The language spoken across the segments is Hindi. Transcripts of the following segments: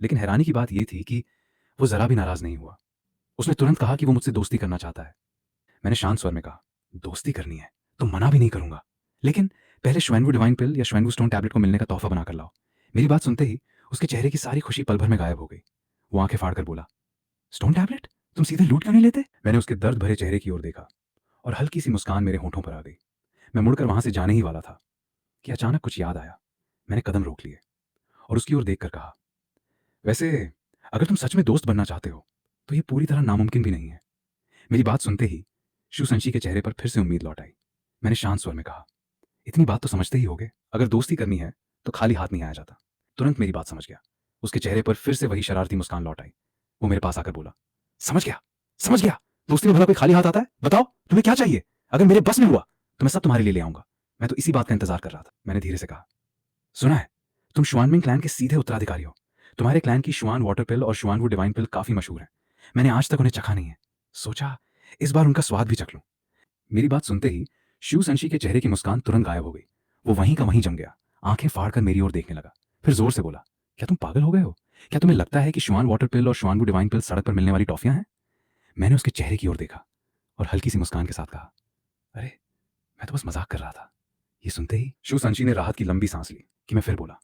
लेकिन हैरानी की बात यह थी कि वो जरा भी नाराज नहीं हुआ। उसने तुरंत कहा कि वो मुझसे दोस्ती करना चाहता है। मैंने शांत स्वर में कहा, दोस्ती करनी है तो मना भी नहीं करूंगा, लेकिन पहले श्वेनवू डिवाइन पिल या श्वेनवू स्टोन टैबलेट को मिलने का तोहफा बनाकर लाओ। मेरी बात सुनते ही उसके चेहरे की सारी खुशी पल भर में गायब हो गई। वो आंखें फाड़कर बोला, स्टोन टैबलेट? तुम सीधे लूट क्यों नहीं लेते? मैंने उसके दर्द भरे चेहरे की ओर देखा और हल्की सी मुस्कान मेरे होठों पर आ गई। मैं मुड़कर वहां से जाने ही वाला था कि अचानक कुछ याद आया। मैंने कदम रोक लिए और उसकी ओर देखकर कहा, वैसे अगर तुम सच में दोस्त बनना चाहते हो तो ये पूरी तरह नामुमकिन भी नहीं है। मेरी बात सुनते ही शू संशी के चेहरे पर फिर से उम्मीद लौट आई। मैंने शांत स्वर में कहा, इतनी बात तो समझते ही होगे, अगर दोस्ती करनी है तो खाली हाथ नहीं आया जाता। तुरंत मेरी बात समझ गया। उसके चेहरे पर फिर से वही शरारती मुस्कान लौट आई। वो मेरे पास आकर बोला, समझ गया, समझ गया। दोस्ती में भला कोई खाली हाथ आता है? बताओ तुम्हें क्या चाहिए। अगर मेरे बस में हुआ तो मैं सब तुम्हारे लिए ले आऊंगा। मैं तो इसी बात का इंतजार कर रहा था। मैंने धीरे से कहा, सुना है तुम शुआनमिंग क्लैन के सीधे उत्तराधिकारी हो। तुम्हारे क्लैन की शुआन वाटर पिल और शुआनवू डिवाइन पिल काफी मशहूर है। मैंने आज तक उन्हें चखा नहीं है, सोचा इस बार उनका स्वाद भी चख लूं। मेरी बात सुनते ही शिव संशी के चेहरे की मुस्कान तुरंत गायब हो गई। वो वहीं का वहीं जम गया, आंखें फाड़कर मेरी ओर देखने लगा। फिर जोर से बोला, क्या तुम पागल हो गए हो? क्या तुम्हें लगता है कि शुआन वाटर पिल और शुआनवू डिवाइन पिल सड़क पर मिलने वाली टॉफियां हैं? मैंने उसके चेहरे की ओर देखा और हल्की सी मुस्कान के साथ कहा, अरे मैं तो बस मजाक कर रहा था। ये सुनते ही शिव संशी ने राहत की लंबी सांस ली कि मैं फिर बोला,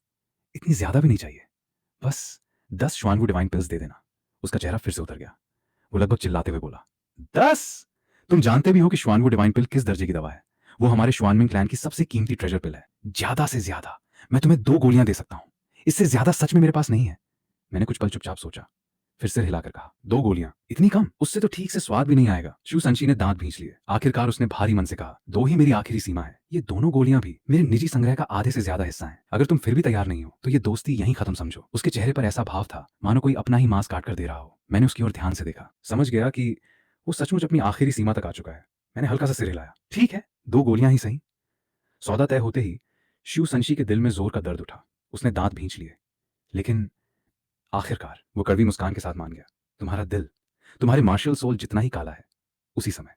इतनी ज्यादा भी नहीं चाहिए, बस 10 श्वानवू डिवाइन पिल्स दे देना। उसका चेहरा फिर से उतर गया। वो लगभग चिल्लाते हुए बोला, 10? तुम जानते भी हो कि श्वानवू डिवाइन पिल किस दर्जे की दवा है। वो हमारे श्वानमिंग क्लैन की सबसे कीमती ट्रेजर पिल है। ज्यादा से ज्यादा मैं तुम्हें 2 गोलियां दे सकता हूं, इससे ज्यादा सच में मेरे पास नहीं है। मैंने कुछ पल चुपचाप सोचा, फिर सिर हिलाकर कहा, 2 गोलियां? इतनी कम? उससे तो ठीक से स्वाद भी नहीं आएगा। शिव संशी ने दांत भींच लिए। आखिरकार उसने भारी मन से कहा, 2 ही मेरी आखिरी सीमा है। ये दोनों गोलियां भी मेरे निजी संग्रह का आधे से ज्यादा हिस्सा है। अगर तुम फिर भी तैयार नहीं हो तो ये दोस्ती यहीं खत्म समझो। उसके चेहरे पर ऐसा भाव था मानो कोई अपना ही मांस काट कर दे रहा हो। मैंने उसकी ओर ध्यान से देखा, समझ गया कि वो सचमुच अपनी आखिरी सीमा तक आ चुका है। मैंने हल्का सा सिर हिलाया, ठीक है 2 गोलियां ही सही। सौदा तय होते ही शिव संशी के दिल में जोर का दर्द उठा। उसने दांत भींच लिए, लेकिन आखिरकार वो कड़वी मुस्कान के साथ मान गया। तुम्हारा दिल, तुम्हारे मार्शल सोल जितना ही काला है। उसी समय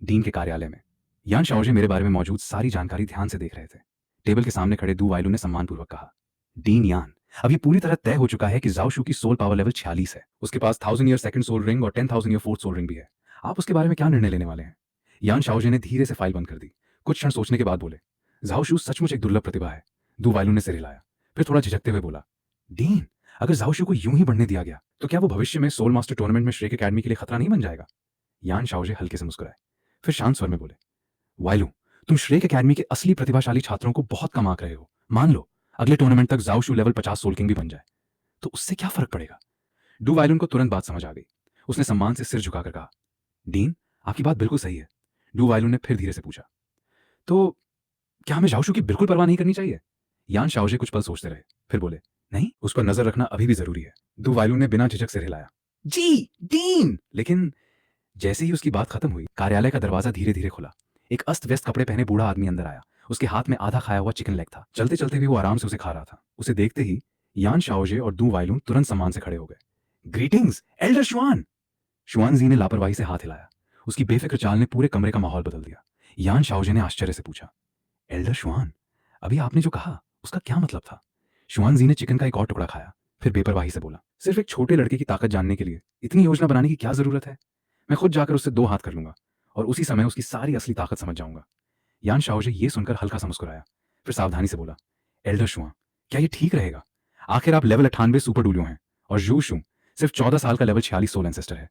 डीन के कार्यालय में यान शाओजे मेरे बारे में मौजूद सारी जानकारी ध्यान से देख रहे थे। टेबल के सामने खड़े दू वाइलू ने सम्मानपूर्वक कहा, डीन यान, अब ये पूरी तरह तय हो चुका है कि जाओ शू की सोल पावर लेवल 46 है। उसके पास 1000 ईयर सेकंड सोल रिंग और 10,000 ईयर फोर्थ सोल रिंग भी है। आप उसके बारे में क्या निर्णय लेने वाले हैं? यान शाओजे ने धीरे से फाइल बंद कर दी। कुछ क्षण सोचने के बाद बोले, जाओ शू सचमुच एक दुर्लभ प्रतिभा है। दू वाइलू ने सिर हिलाया, फिर थोड़ा झिझकते हुए बोला, डीन, अगर जाओशू को यूं ही बढ़ने दिया गया तो क्या वो भविष्य में सोल मास्टर टूर्नामेंट में श्रेक एकेडमी के लिए खतरा नहीं बन जाएगा? यान शाओजे हल्के से मुस्कुराए, फिर शांत स्वर में बोले, वाइलू, तुम श्रेक एकेडमी के असली प्रतिभाशाली छात्रों को बहुत कम आंक रहे हो। मान लो अगले टूर्नामेंट तक जाओशू लेवल 50 सोल किंग भी बन जाए तो उससे क्या फर्क पड़ेगा? डू वाइलून को तुरंत बात समझ आ गई। उसने सम्मान से सिर झुकाकर कहा, डीन, आपकी बात बिल्कुल सही है। डू वाइलून ने फिर धीरे से पूछा, तो क्या हमें जाओशू की बिल्कुल परवाह नहीं करनी चाहिए? यान शाओजे कुछ पल सोचते रहे, फिर बोले, नहीं, उस पर नजर रखना अभी भी जरूरी है। दू वाइलू ने बिना झिझक सिर हिलाया, जी डीन। लेकिन जैसे ही उसकी बात खत्म हुई, कार्यालय का दरवाजा धीरे धीरे खुला। एक अस्त व्यस्त कपड़े पहने बूढ़ा आदमी अंदर आया। उसके हाथ में आधा खाया हुआ चिकन लेग था। चलते चलते भी वो आराम से उसे खा रहा था। उसे देखते ही यान शाओजे और दू वाइलून तुरंत सम्मान से खड़े हो गए। Greetings Elder शुआन। शुआन जी ने लापरवाही से हाथ हिलाया। उसकी बेफिक्र चाल ने पूरे कमरे का माहौल बदल दिया। यान शाओजे ने आश्चर्य से पूछा, एल्डर शुआन, अभी आपने जो कहा उसका क्या मतलब था? शुआन जी ने चिकन का एक और टुकड़ा खाया, फिर बेपरवाही से बोला, सिर्फ एक छोटे लड़के की ताकत जानने के लिए इतनी योजना बनाने की क्या जरूरत है? मैं खुद जाकर उससे 2 हाथ कर लूंगा और उसी समय उसकी सारी असली ताकत समझ जाऊंगा। यान शाओजे ये सुनकर हल्का सा मुस्कुराया, फिर सावधानी से बोला, एल्डर शुआ, क्या ये ठीक रहेगा? आखिर आप लेवल 98 सुपर डूलियो हैं और जू शू सिर्फ 14 साल का लेवल 46 सोल एंसेस्टर है।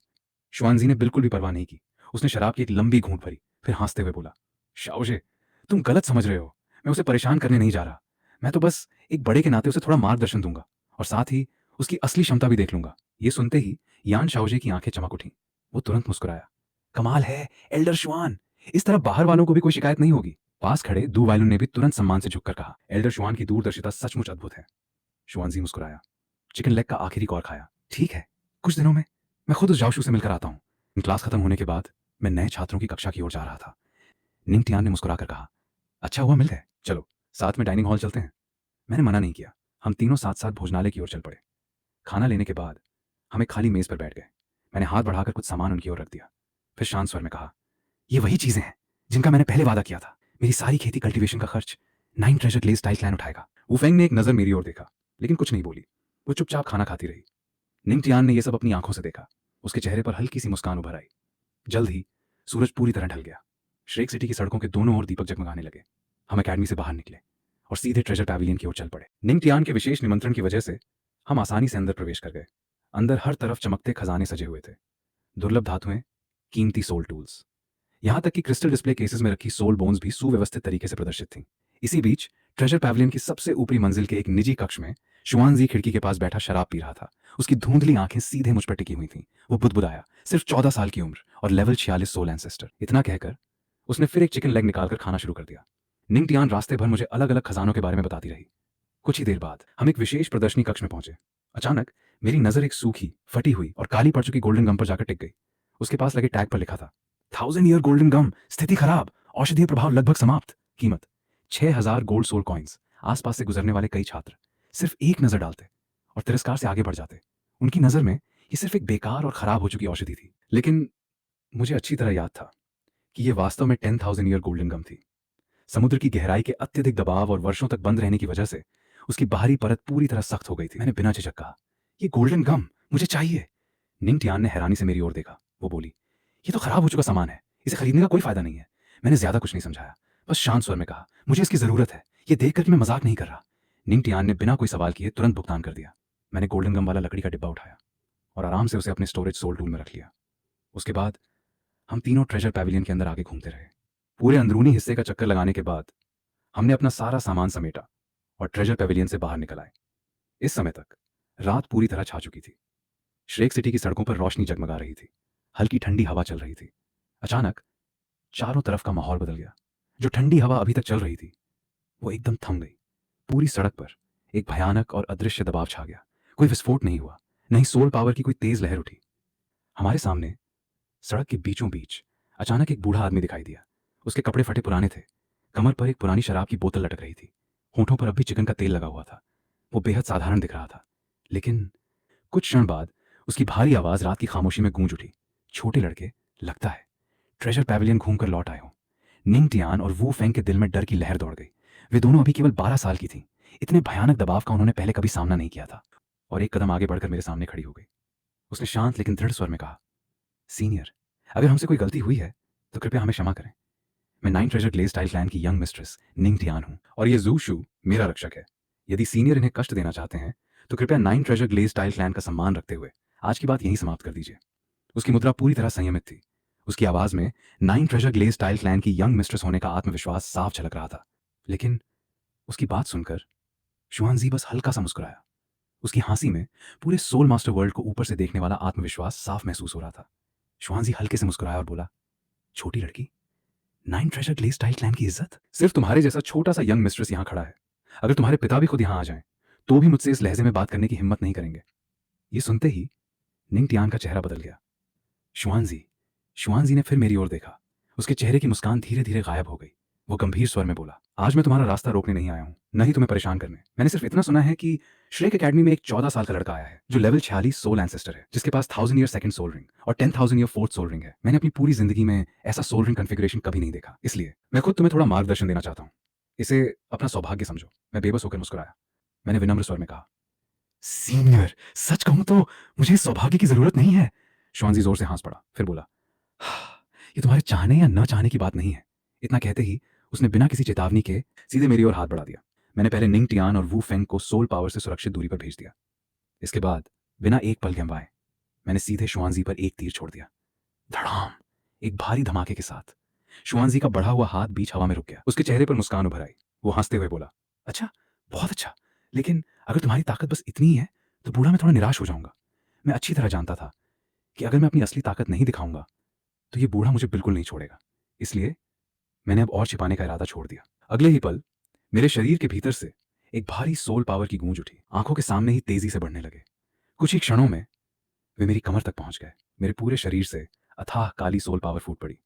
शुआन जी ने बिल्कुल भी परवाह नहीं की। उसने शराब की एक लंबी घूंट भरी, फिर हंसते हुए बोला, शाओजे, तुम गलत समझ रहे हो। मैं उसे परेशान करने नहीं जा रहा। मैं तो बस एक बड़े के नाते उसे थोड़ा मार्गदर्शन दूंगा और साथ ही उसकी असली क्षमता भी देख लूंगा। ये सुनते ही यान शाओजे की आंखें चमक उठी। वो तुरंत मुस्कुराया, कमाल है एल्डर शुआन, इस तरह बाहर वालों को भी कोई शिकायत नहीं होगी। पास खड़े दू वाइलुन ने भी तुरंत सम्मान से झुककर कहा, एल्डर शुआन की दूरदर्शिता सचमुच अद्भुत है। शुआन जी मुस्कुराया, चिकन लेग का आखिरी कौर खाया। ठीक है, कुछ दिनों में मैं खुद उस जाओशू से मिलकर आता हूँ। क्लास खत्म होने के बाद मैं नए छात्रों की कक्षा की ओर जा रहा था। निंग टियान ने मुस्कुराकर कहा, अच्छा हुआ मिल गए, चलो साथ में डाइनिंग हॉल चलते हैं। मैंने मना नहीं किया। हम तीनों साथ साथ भोजनालय की ओर चल पड़े। खाना लेने के बाद हम एक खाली मेज पर बैठ गए। मैंने हाथ बढ़ाकर कुछ सामान उनकी ओर रख दिया, फिर शांत स्वर में कहा, ये वही चीजें हैं जिनका मैंने पहले वादा किया था। मेरी सारी खेती कल्टीवेशन का खर्च 9 ट्रेजर ग्लेज स्टाइल क्लैन उठाएगा। वुफेंग ने एक नजर मेरी ओर देखा, लेकिन कुछ नहीं बोली। वो चुपचाप खाना खाती रही। निंग टियान ने यह सब अपनी आंखों से देखा। उसके चेहरे पर हल्की सी मुस्कान उभर आई। जल्द ही सूरज पूरी तरह ढल गया। श्रेक सिटी की सड़कों के दोनों ओर दीपक जगमगाने लगे। हम अकेडमी से बाहर निकले और सीधे ट्रेजर पैविलियन की ओर चल पड़े। निंग टियान के विशेष निमंत्रण की वजह से हम आसानी से अंदर प्रवेश कर गए। अंदर हर तरफ चमकते खजाने सजे हुए थे, दुर्लभ धातुएं, कीमती सोल टूल्स, यहां तक कि क्रिस्टल डिस्प्ले केसेस में रखी सोल बोन्स भी सुव्यवस्थित तरीके से प्रदर्शित थीं। इसी बीच ट्रेजर पैविलियन की सबसे ऊपरी मंजिल के एक निजी कक्ष में शुआनजी खिड़की के पास बैठा शराब पी रहा था। उसकी धुंधली आंखें सीधे मुझ पर टिकी हुई थीं। वो बुदबुदाया, सिर्फ 14 साल की उम्र और लेवल 46 सोल एंसेस्टर। इतना कहकर उसने फिर एक चिकन लेग निकालकर खाना शुरू कर दिया। निंग टियान रास्ते भर मुझे अलग अलग खजानों के बारे में बताती रही। कुछ ही देर बाद हम एक विशेष प्रदर्शनी कक्ष में पहुंचे। अचानक मेरी नजर एक सूखी, फटी हुई और काली पड़ चुकी गोल्डन गम पर जाकर टिक गई। उसके पास लगे टैग पर लिखा था 1000 ईयर गोल्डन गम, स्थिति खराब, औषधीय प्रभाव लगभग समाप्त, कीमत 6000 गोल्ड सोल कॉइन्स। आसपास से गुजरने वाले कई छात्र सिर्फ एक नजर डालते और तिरस्कार से आगे बढ़ जाते। उनकी नजर में ये सिर्फ एक बेकार और खराब हो चुकी औषधि थी। लेकिन मुझे अच्छी तरह याद था कि यह वास्तव में 10,000 ईयर गोल्डन गम थी। समुद्र की गहराई के अत्यधिक दबाव और वर्षों तक बंद रहने की वजह से उसकी बाहरी परत पूरी तरह सख्त हो गई थी। मैंने बिना झिझक कहा, ये गोल्डन गम मुझे चाहिए। निंग टियान ने हैरानी से मेरी ओर देखा। वो बोली, ये तो खराब हो चुका सामान है, इसे खरीदने का कोई फायदा नहीं है। मैंने ज्यादा कुछ नहीं समझाया, बस शांत स्वर में कहा, मुझे इसकी जरूरत है, ये देखकर कि मैं मजाक नहीं कर रहा। निंग टियान ने बिना कोई सवाल किए तुरंत भुगतान कर दिया। मैंने गोल्डन गम वाला लकड़ी का डिब्बा उठाया और आराम से उसे अपने स्टोरेज सोल टूल में रख लिया। उसके बाद हम तीनों ट्रेजर पैविलियन के अंदर आगे घूमते रहे। पूरे अंदरूनी हिस्से का चक्कर लगाने के बाद हमने अपना सारा सामान समेटा और ट्रेजर पैविलियन से बाहर निकल आए। इस समय तक रात पूरी तरह छा चुकी थी। श्रेक सिटी की सड़कों पर रोशनी जगमगा रही थी, हल्की ठंडी हवा चल रही थी। अचानक चारों तरफ का माहौल बदल गया। जो ठंडी हवा अभी तक चल रही थी वो एकदम थम गई। पूरी सड़क पर एक भयानक और अदृश्य दबाव छा गया। कोई विस्फोट नहीं हुआ, नहीं सोल पावर की कोई तेज लहर उठी। हमारे सामने सड़क के बीचों बीच अचानक एक बूढ़ा आदमी दिखाई दिया। उसके कपड़े फटे पुराने थे, कमर पर एक पुरानी शराब की बोतल लटक रही थी, होठों पर अब भी चिकन का तेल लगा हुआ था। वो बेहद साधारण दिख रहा था, लेकिन कुछ क्षण बाद उसकी भारी आवाज रात की खामोशी में गूंज उठी। छोटे लड़के, लगता है ट्रेजर पैविलियन घूमकर लौट आए हो। निंग टियान और वू फेंग के दिल में डर की लहर दौड़ गई। वे दोनों अभी केवल 12 साल की थीं। इतने भयानक दबाव का उन्होंने पहले कभी सामना नहीं किया था। और एक कदम आगे बढ़कर मेरे सामने खड़ी हो गई। उसने शांत लेकिन दृढ़ स्वर में कहा, सीनियर, अगर हमसे कोई गलती हुई है तो कृपया हमें क्षमा करें। मैं 9 ट्रेजर ग्लेज स्टाइल क्लैन की यंग मिस्ट्रेस निंग टियान हूं और ये जू शू मेरा रक्षक है। यदि सीनियर इन्हें कष्ट देना चाहते हैं तो कृपया 9 ट्रेजर ग्लेज स्टाइल क्लैन का सम्मान रखते हुए आज की बात यहीं समाप्त कर दीजिए। उसकी मुद्रा पूरी तरह संयमित थी। उसकी आवाज में 9 ट्रेजर ग्लेज स्टाइल क्लैन की यंग मिस्ट्रेस होने का आत्मविश्वास साफ झलक रहा था। लेकिन उसकी बात सुनकर शुआनजी बस हल्का सा मुस्कुराया। उसकी हंसी में पूरे सोल मास्टर वर्ल्ड को ऊपर से देखने वाला आत्मविश्वास साफ महसूस हो रहा था। शुआनजी हल्के से मुस्कुराया और बोला, छोटी लड़की, 9 ट्रेजर ग्लेज स्टाइल क्लैन की इज्जत? सिर्फ तुम्हारे जैसा छोटा सा यंग मिस्ट्रेस यहां खड़ा है। अगर तुम्हारे पिता भी खुद यहां आ जाएं तो भी मुझसे इस लहजे में बात करने की हिम्मत नहीं करेंगे। ये सुनते ही निंग टियान का चेहरा बदल गया। शुआनजी शुआनजी ने फिर मेरी ओर देखा। उसके चेहरे की मुस्कान धीरे धीरे गायब हो गई। वो गंभीर स्वर में बोला, आज मैं तुम्हारा रास्ता रोकने नहीं आया हूं, न ही तुम्हें परेशान करने। मैंने सिर्फ इतना सुना है कि श्रेक एकेडमी में एक 14 साल का लड़का आया है जो लेवल 46 सोल एंसेस्टर है, जिसके पास 1000 ईयर सेकंड सोल रिंग और 10,000 ईयर फोर्थ सोल रिंग है। मैंने अपनी पूरी जिंदगी में ऐसा सोल रिंग कॉन्फ़िगरेशन कभी नहीं देखा, इसलिए मैं खुद तुम्हें थोड़ा मार्गदर्शन देना चाहता हूँ। इसे अपना सौभाग्य समझो। मैं बेबस होकर मुस्कुराया। मैंने विनम्र स्वर में कहा, सीनियर, सच कहूं तो मुझे इस सौभाग्य की जरूरत नहीं है। श्वानजी जोर से हंस पड़ा, फिर बोला, ये तुम्हारे चाहने या न चाहने की बात नहीं है। इतना कहते ही उसने बिना किसी चेतावनी के सीधे मेरी ओर हाथ बढ़ा दिया। मैंने पहले निंग टियान और वू फेंग को सोल पावर से सुरक्षित दूरी पर भेज दिया। इसके बाद बिना एक पल गंवाए मैंने सीधे शुआनजी पर एक तीर छोड़ दिया। धड़ाम, एक भारी धमाके के साथ शुआनजी का बढ़ा हुआ हाथ बीच हवा में रुक गया। उसके चेहरे पर मुस्कान उभर आई। वो हंसते हुए बोला, अच्छा, बहुत अच्छा, लेकिन अगर तुम्हारी ताकत बस इतनी ही है तो बूढ़ा मैं थोड़ा निराश हो जाऊंगा। मैं अच्छी तरह जानता था कि अगर मैं अपनी असली ताकत नहीं दिखाऊंगा तो ये बूढ़ा मुझे बिल्कुल नहीं छोड़ेगा। इसलिए मैंने अब और छिपाने का इरादा छोड़ दिया। अगले ही पल मेरे शरीर के भीतर से एक भारी सोल पावर की गूंज उठी। आंखों के सामने ही तेजी से बढ़ने लगे। कुछ ही क्षणों में वे मेरी कमर तक पहुंच गए। मेरे पूरे शरीर से अथाह काली सोल पावर फूट पड़ी।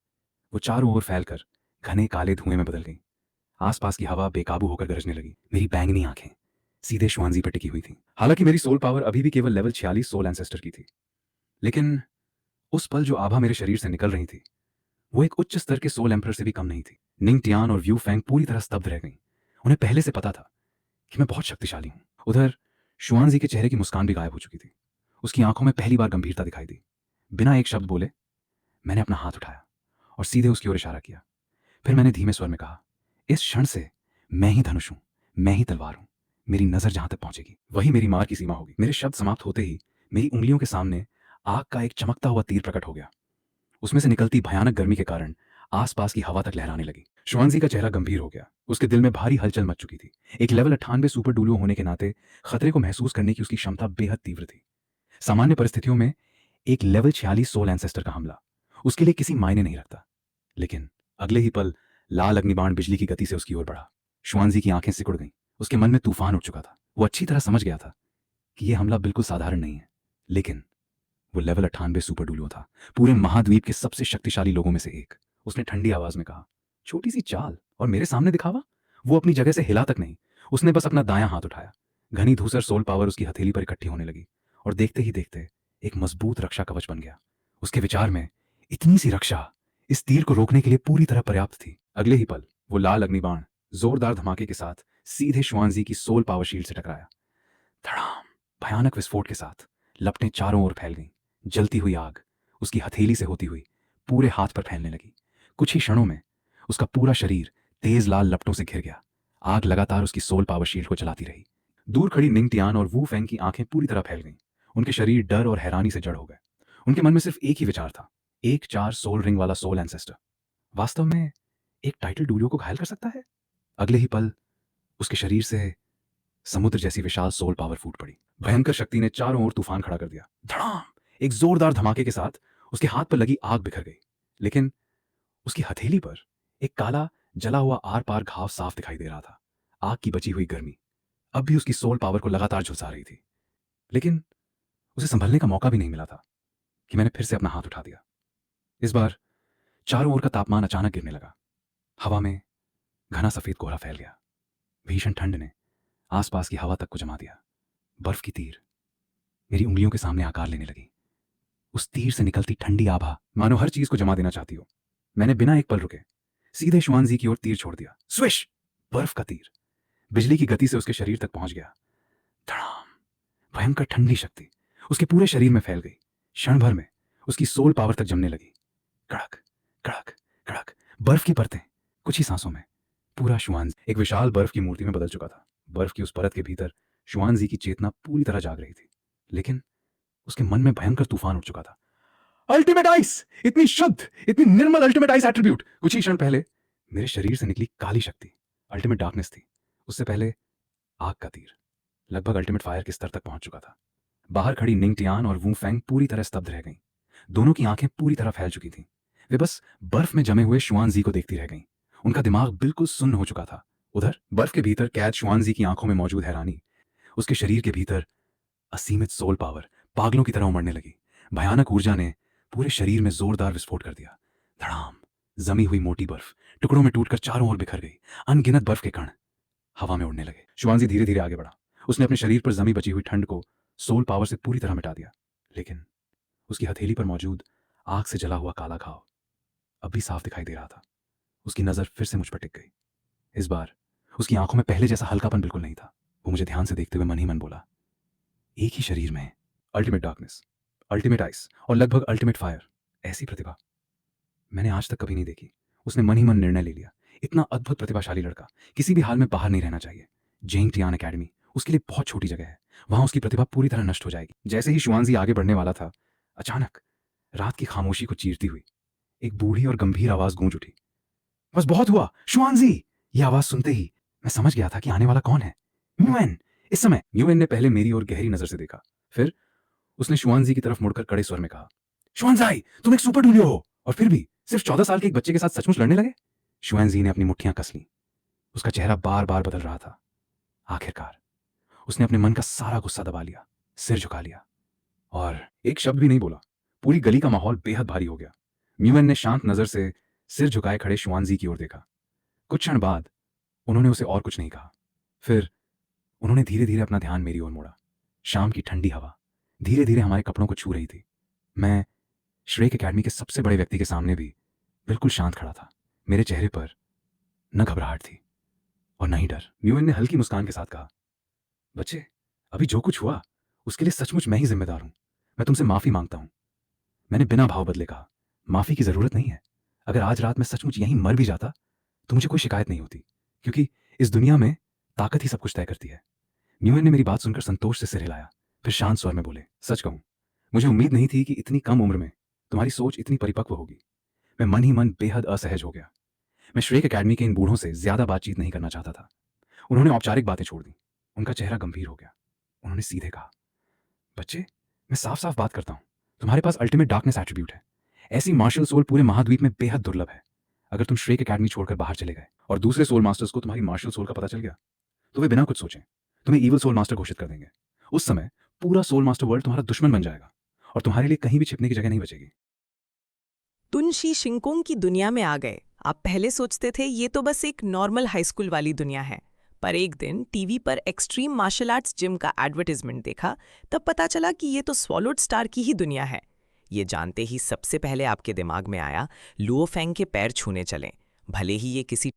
वो चारों ओर फैलकर घने काले धुएं में बदल गई। आसपास की हवा बेकाबू होकर गरजने लगी। मेरी बैंगनी आंखें सीधे श्वानजी पर टिकी हुई थी। हालांकि मेरी सोल पावर अभी भी केवल लेवल 46 सोल एंसेस्टर की थी, लेकिन उस पल जो आभा मेरे शरीर से निकल रही थी वो एक उच्च स्तर के सोल एम्परर से भी कम नहीं थी। निंग टियान और व्यू फेंग पूरी तरह स्तब्ध रह गईं। उन्हें पहले से पता था कि मैं बहुत शक्तिशाली हूं। उधर शुआनजी के चेहरे की मुस्कान भी गायब हो चुकी थी। उसकी आंखों में पहली बार गंभीरता दिखाई दी। बिना एक शब्द बोले मैंने अपना हाथ उठाया और सीधे उसकी ओर इशारा किया। फिर मैंने धीमे स्वर में कहा, इस क्षण से मैं ही धनुष हूं, मैं ही तलवार हूं। मेरी नजर जहां तक पहुंचेगी वही मेरी मार की सीमा होगी। मेरे शब्द समाप्त होते ही मेरी उंगलियों के सामने आग का एक चमकता हुआ तीर प्रकट हो गया। उसमें से निकलती भयानक गर्मी के कारण आसपास की हवा तक लहराने लगी। शुआनजी का चेहरा गंभीर हो गया। उसके दिल में भारी हलचल मच चुकी थी। एक लेवल 98 सुपर डुलुओ होने के नाते खतरे को महसूस करने की उसकी क्षमता बेहद तीव्र थी। सामान्य परिस्थितियों में एक लेवल 46 सोल एंसेस्टर का हमला उसके लिए किसी मायने नहीं रखता, लेकिन अगले ही पल लाल अग्निबाण बिजली की गति से उसकी ओर बढ़ा। शुआनजी की आंखें सिकुड़ गईं। उसके मन में तूफान उठ चुका था। वो अच्छी तरह समझ गया था कि यह हमला बिल्कुल साधारण नहीं है, लेकिन वो लेवल 98 सुपर डुलुओ था, पूरे महाद्वीप के सबसे शक्तिशाली लोगों में से एक। उसने ठंडी आवाज में कहा, छोटी सी चाल और मेरे सामने दिखावा। वो अपनी जगह से हिला तक नहीं। उसने बस अपना दायां हाथ उठाया। घनी धूसर सोल पावर उसकी हथेली पर इकट्ठी होने लगी और देखते ही देखते एक मजबूत रक्षा कवच बन गया। उसके विचार में इतनी सी रक्षा इस तीर को रोकने के लिए पूरी तरह पर्याप्त थी। अगले ही पल वो लाल अग्निबाण जोरदार धमाके के साथ सीधे शुआनजी की सोल पावर शील्ड से टकराया। धड़ाम! भयानक विस्फोट के साथ लपटें चारों ओर फैल गईं। जलती हुई आग उसकी हथेली से होती हुई पूरे हाथ पर फैलने लगी। कुछ ही क्षणों में उसका पूरा शरीर तेज लाल लपटों से घिर गया। आग लगातार उसकी सोल पावर शील्ड को जलाती रही। दूर खड़ी निंग टियान और वू फेंग की आंखें पूरी तरह फैल गईं। उनके शरीर डर और हैरानी से जड़ हो गए। उनके मन में सिर्फ एक ही विचार था, एक 4 सोल रिंग वाला सोल एंसेस्टर वास्तव में एक टाइटल डुलियो को घायल कर सकता है। अगले ही पल उसके शरीर से समुद्र जैसी विशाल सोल पावर फूट पड़ी। भयंकर शक्ति ने चारों ओर तूफान खड़ा कर दिया। धड़ाम! एक जोरदार धमाके के साथ उसके हाथ पर लगी आग बिखर गई, लेकिन उसकी हथेली पर एक काला जला हुआ आर पार घाव साफ दिखाई दे रहा था। आग की बची हुई गर्मी अब भी उसकी सोल पावर को लगातार झुलसा रही थी, लेकिन उसे संभलने का मौका भी नहीं मिला था कि मैंने फिर से अपना हाथ उठा दिया। इस बार चारों ओर का तापमान अचानक गिरने लगा। हवा में घना सफेद कोहरा फैल गया। भीषण ठंड ने आसपास की हवा तक को जमा दिया। बर्फ की तीर मेरी उंगलियों के सामने आकार लेने लगी। उस तीर से निकलती ठंडी आभा मानो हर चीज को जमा देना चाहती हो। मैंने बिना एक पल रुके सीधे शुआनजी की ओर तीर छोड़ दिया। स्विश! बर्फ का तीर बिजली की गति से उसके शरीर तक पहुंच गया। धड़ाम! भयंकर ठंडी शक्ति उसके पूरे शरीर में फैल गई। क्षण भर में उसकी सोल पावर तक जमने लगी। कड़क कड़क कड़क बर्फ की परतें। कुछ ही सांसों में पूरा शुआनजी एक विशाल बर्फ की मूर्ति में बदल चुका था। बर्फ की उस परत के भीतर शुआनजी की चेतना पूरी तरह जाग रही थी, लेकिन उसके मन में भयंकर तूफान उठ चुका था। Ultimate ice! इतनी शुद्ध, इतनी निर्मल अल्टीमेट आइस एट्रीब्यूट! कुछ ही क्षण पहले मेरे शरीर से निकली काली शक्ति अल्टीमेट डार्कनेस थी। उससे पहले आग का तीर लगभग अल्टीमेट फायर के स्तर तक पहुंच चुका था। बाहर खड़ी निंग टियान और वू फेंग पूरी तरह स्तब्ध रह गईं। दोनों की आंखें पूरी तरह फैल चुकी थीं। वे बस बर्फ में जमे हुए शुआनजी को देखती रह गईं। उनका दिमाग बिल्कुल सुन्न हो चुका था। उधर बर्फ के भीतर कैद शुआनजी की आंखों में मौजूद हैरानी, उसके शरीर के भीतर असीमित सोल पावर पागलों की तरह उमड़ने लगी। भयानक ऊर्जा ने पूरे शरीर में जोरदार विस्फोट कर दिया। धड़ाम! जमी हुई मोटी बर्फ टुकड़ों में टूटकर चारों ओर बिखर गई। अनगिनत बर्फ के कण हवा में उड़ने लगे। शुआनजी धीरे धीरे आगे बढ़ा। उसने अपने शरीर पर जमी बची हुई ठंड को सोल पावर से पूरी तरह मिटा दिया, लेकिन उसकी हथेली पर मौजूद आग से जला हुआ काला घाव अब भी साफ दिखाई दे रहा था। उसकी नजर फिर से मुझ पर टिक गई। इस बार उसकी आंखों में पहले जैसा हल्कापन बिल्कुल नहीं था। वो मुझे ध्यान से देखते हुए मन ही मन बोला, एक ही शरीर में अल्टीमेट डार्कनेस, अल्टीमेट आइस और लगभग अल्टीमेट फायर, ऐसी प्रतिभा मैंने आज तक कभी नहीं देखी। उसने मन ही मन निर्णय ले लिया, इतना अद्भुत प्रतिभाशाली लड़का किसी भी हाल में बाहर नहीं रहना चाहिए। जेंग टियान एकेडमी उसके लिए बहुत छोटी जगह है, वहां उसकी प्रतिभा पूरी तरह नष्ट हो जाएगी। जैसे ही शुआनजी आगे बढ़ने वाला था, अचानक रात की खामोशी को चीरती हुई एक बूढ़ी और गंभीर आवाज गूंज उठी, बस बहुत हुआ शुआनजी! यह आवाज सुनते ही मैं समझ गया था कि आने वाला कौन है। म्यूएन! इस समय म्यूएन ने पहले मेरी ओर गहरी नजर से देखा, फिर उसने शुआनजी की तरफ मुड़कर कड़े स्वर में कहा, शुआनजाई, तुम एक सुपर डुलियो हो और फिर भी सिर्फ 14 साल के एक बच्चे के साथ सचमुच लड़ने लगे। शुआनजी ने अपनी मुट्ठियां कस लीं। उसका चेहरा बार बार बदल रहा था। आखिरकार उसने अपने मन का सारा गुस्सा दबा लिया, सिर झुका लिया और एक शब्द भी नहीं बोला। पूरी गली का माहौल बेहद भारी हो गया। म्यूएन ने शांत नजर से सिर झुकाए खड़े शुआनजी की ओर देखा। कुछ क्षण बाद उन्होंने उसे और कुछ नहीं कहा। फिर उन्होंने धीरे धीरे अपना ध्यान मेरी ओर मोड़ा। शाम की ठंडी हवा धीरे धीरे हमारे कपड़ों को छू रही थी। मैं श्रेक एकेडमी के सबसे बड़े व्यक्ति के सामने भी बिल्कुल शांत खड़ा था। मेरे चेहरे पर न घबराहट थी और न ही डर। म्यूएन ने हल्की मुस्कान के साथ कहा, बच्चे, अभी जो कुछ हुआ उसके लिए सचमुच मैं ही जिम्मेदार हूं। मैं तुमसे माफी मांगता हूं। मैंने बिना भाव बदले कहा, माफी की जरूरत नहीं है। अगर आज रात मैं सचमुच यहीं मर भी जाता तो मुझे कोई शिकायत नहीं होती, क्योंकि इस दुनिया में ताकत ही सब कुछ तय करती है। म्यून ने मेरी बात सुनकर संतोष से सिर हिलाया, फिर शांत स्वर में बोले, सच कहूं, मुझे उम्मीद नहीं थी कि इतनी कम उम्र में तुम्हारी सोच इतनी परिपक्व होगी। मैं मन ही मन बेहद असहज हो गया। मैं श्रेक एकेडमी के इन बूढ़ों से ज्यादा बातचीत नहीं करना चाहता था। उन्होंने औपचारिक बातें छोड़ दी। उनका चेहरा गंभीर हो गया। उन्होंने सीधे कहा, बच्चे, मैं साफ साफ बात करता हूं, तुम्हारे पास अल्टीमेट डार्कनेस एट्रीब्यूट है। ऐसी मार्शल सोल पूरे महाद्वीप में बेहद दुर्लभ है। अगर तुम श्रेक एकेडमी छोड़कर बाहर चले गए और दूसरे सोल मास्टर्स को तुम्हारी मार्शल सोल का पता चल गया तो वे बिना कुछ सोचे तुम्हें ईवल सोल मास्टर घोषित कर देंगे। उस समय पूरा सोल मास्टर वर्ल्ड तुम्हारा दुश्मन बन जाएगा और तुम्हारे लिए कहीं भी छिपने की जगह नहीं बचेगी। तुन शी शिंकोंग की दुनिया में आ गए। आप पहले सोचते थे ये तो बस एक नॉर्मल हाई स्कूल वाली दुनिया है, पर एक दिन टीवी पर एक्सट्रीम मार्शल आर्ट्स जिम का एडवर्टाइजमेंट देखा, तब पता चला कि ये तो स्वॉलोड स्टार की ही दुनिया है। ये जानते ही सबसे पहले आपके दिमाग में आया लुओ फेंग के पैर छूने चलें, भले ही ये किसी